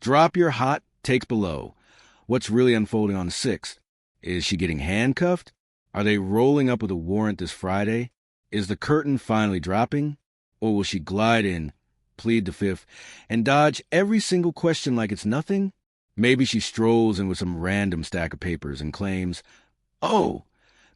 Drop your hot takes below. What's really unfolding on the 6th? Is she getting handcuffed? Are they rolling up with a warrant this Friday? Is the curtain finally dropping? Or will she glide in, plead the 5th, and dodge every single question like it's nothing? Maybe she strolls in with some random stack of papers and claims, "Oh,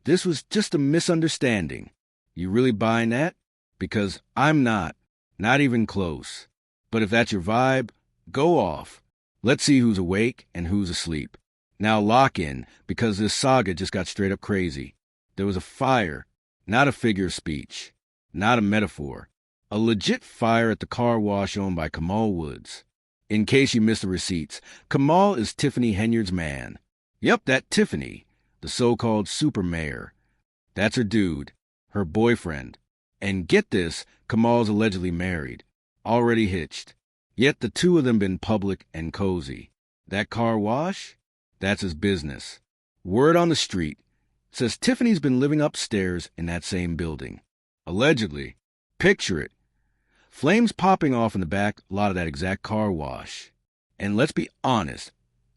this was just a misunderstanding." You really buying that? Because I'm not even close. But if that's your vibe, go off. Let's see who's awake and who's asleep. Now lock in, because this saga just got straight up crazy. There was a fire, not a figure of speech, not a metaphor. A legit fire at the car wash owned by Kamal Woods. In case you missed the receipts, Kamal is Tiffany Henyard's man. Yep, that Tiffany, the so-called super mayor. That's her dude, her boyfriend. And get this, Kamal's allegedly married, already hitched. Yet the two of them been public and cozy. That car wash? That's his business. Word on the street says Tiffany's been living upstairs in that same building. Allegedly. Picture it. Flames popping off in the back lot of that exact car wash. And let's be honest,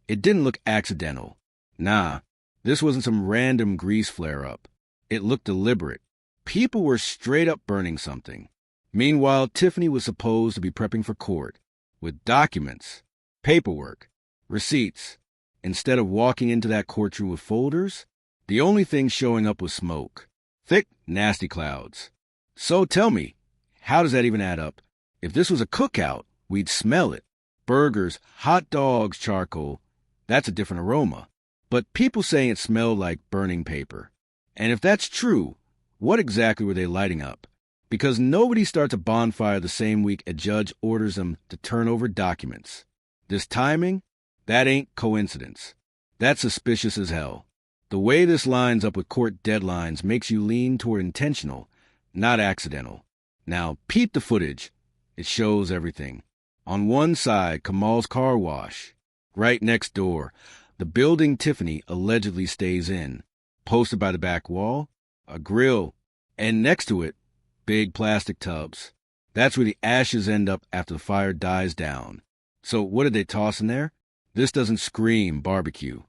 it didn't look accidental. Nah, this wasn't some random grease flare-up. It looked deliberate. People were straight up burning something. Meanwhile, Tiffany was supposed to be prepping for court, with documents, paperwork, receipts. Instead of walking into that courtroom with folders, the only thing showing up was smoke. Thick, nasty clouds. So tell me, how does that even add up? If this was a cookout, we'd smell it. Burgers, hot dogs, charcoal. That's a different aroma. But people saying it smelled like burning paper. And if that's true, what exactly were they lighting up? Because nobody starts a bonfire the same week a judge orders them to turn over documents. This timing? That ain't coincidence. That's suspicious as hell. The way this lines up with court deadlines makes you lean toward intentional, not accidental. Now, peep the footage. It shows everything. On one side, Kamal's car wash. Right next door, the building Tiffany allegedly stays in. Posted by the back wall, a grill, and next to it, big plastic tubs. That's where the ashes end up after the fire dies down. So what did they toss in there? This doesn't scream barbecue.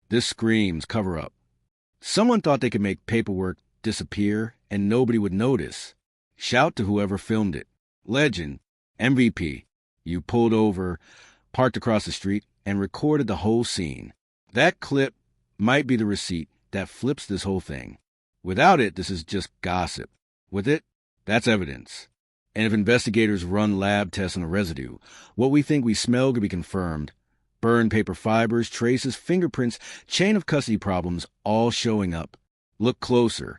This screams cover up. Someone thought they could make paperwork disappear and nobody would notice. Shout to whoever filmed it. Legend, MVP. You pulled over, parked across the street, and recorded the whole scene. That clip might be the receipt that flips this whole thing. Without it, this is just gossip. With it, that's evidence. And if investigators run lab tests on the residue, what we think we smell could be confirmed. Burned paper fibers, traces, fingerprints, chain of custody problems all showing up. Look closer.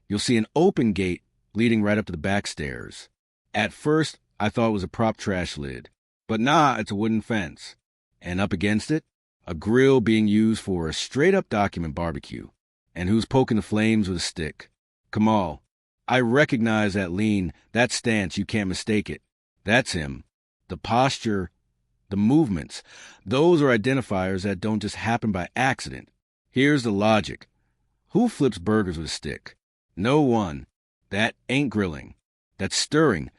You'll see an open gate leading right up to the back stairs. At first, I thought it was a prop trash lid. But nah, it's a wooden fence. And up against it, a grill being used for a straight-up document barbecue. And who's poking the flames with a stick? Kamal. I recognize that lean, that stance, you can't mistake it. That's him. The posture, the movements, those are identifiers that don't just happen by accident. Here's the logic. Who flips burgers with a stick? No one. That ain't grilling. That's stirring,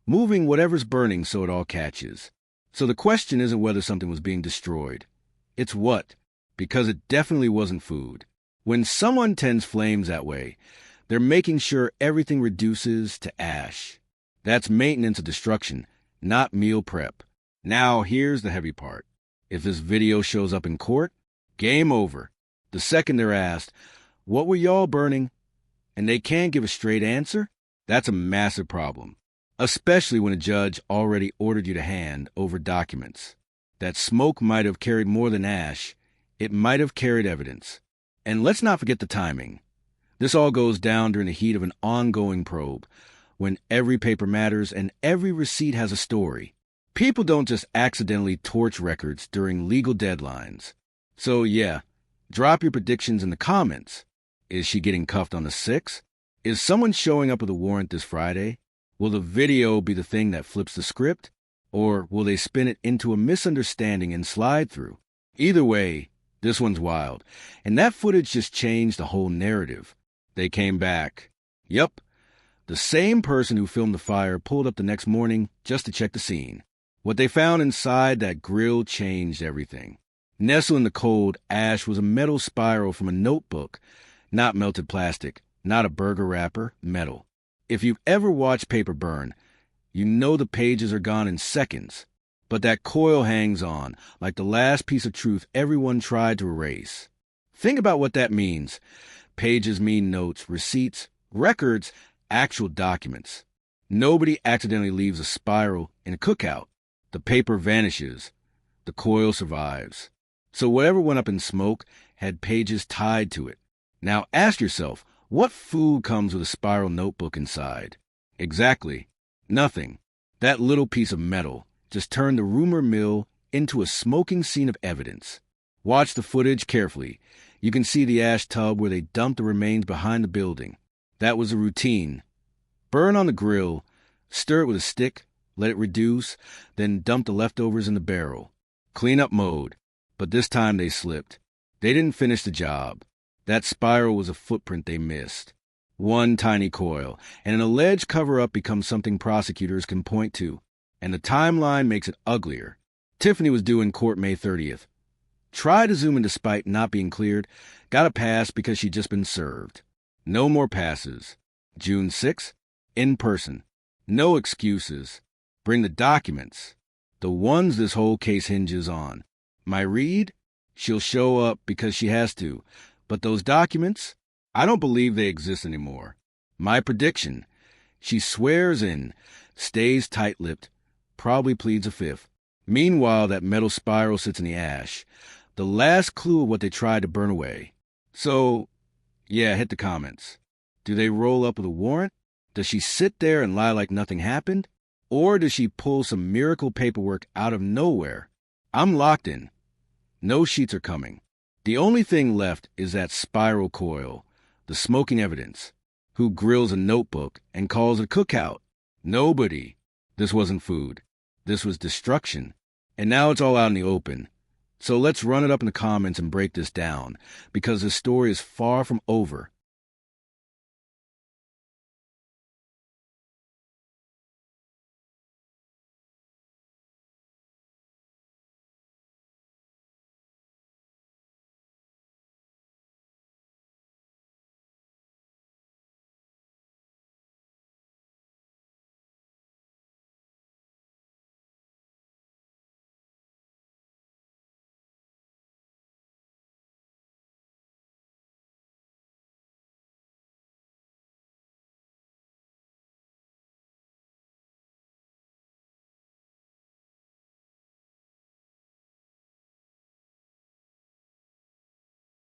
moving whatever's burning so it all catches. So the question isn't whether something was being destroyed. It's what, because it definitely wasn't food. When someone tends flames that way, they're making sure everything reduces to ash. That's maintenance of destruction, not meal prep. Now, here's the heavy part. If this video shows up in court, game over. The second they're asked, what were y'all burning? And they can't give a straight answer, that's a massive problem. Especially when a judge already ordered you to hand over documents. That smoke might have carried more than ash. It might have carried evidence. And let's not forget the timing. This all goes down during the heat of an ongoing probe, when every paper matters and every receipt has a story. People don't just accidentally torch records during legal deadlines. So yeah, drop your predictions in the comments. Is she getting cuffed on the 6th? Is someone showing up with a warrant this Friday? Will the video be the thing that flips the script? Or will they spin it into a misunderstanding and slide through? Either way, this one's wild. And that footage just changed the whole narrative. They came back. Yup, the same person who filmed the fire pulled up the next morning just to check the scene. What they found inside that grill changed everything. Nestled in the cold ash was a metal spiral from a notebook, not melted plastic, not a burger wrapper, metal. If you've ever watched paper burn, you know the pages are gone in seconds, but that coil hangs on like the last piece of truth everyone tried to erase. Think about what that means. Pages mean notes, receipts, records, actual documents. Nobody accidentally leaves a spiral in a cookout. The paper vanishes. The coil survives. So whatever went up in smoke had pages tied to it. Now ask yourself, what food comes with a spiral notebook inside? Exactly. Nothing. That little piece of metal just turned the rumor mill into a smoking scene of evidence. Watch the footage carefully. You can see the ash tub where they dumped the remains behind the building. That was a routine. Burn on the grill, stir it with a stick, let it reduce, then dump the leftovers in the barrel. Cleanup mode. But this time they slipped. They didn't finish the job. That spiral was a footprint they missed. One tiny coil, and an alleged cover-up becomes something prosecutors can point to. And the timeline makes it uglier. Tiffany was due in court May 30th. Tried to zoom in despite not being cleared. Got a pass because she'd just been served. No more passes. June 6th, in person. No excuses. Bring the documents. The ones this whole case hinges on. My read? She'll show up because she has to. But those documents? I don't believe they exist anymore. My prediction? She swears in, stays tight-lipped, probably pleads a fifth. Meanwhile, that metal spiral sits in the ash. The last clue of what they tried to burn away. So, yeah, hit the comments. Do they roll up with a warrant? Does she sit there and lie like nothing happened? Or does she pull some miracle paperwork out of nowhere? I'm locked in. No sheets are coming. The only thing left is that spiral coil, the smoking evidence. Who grills a notebook and calls it a cookout? Nobody. This wasn't food. This was destruction. And now it's all out in the open. So let's run it up in the comments and break this down, because this story is far from over.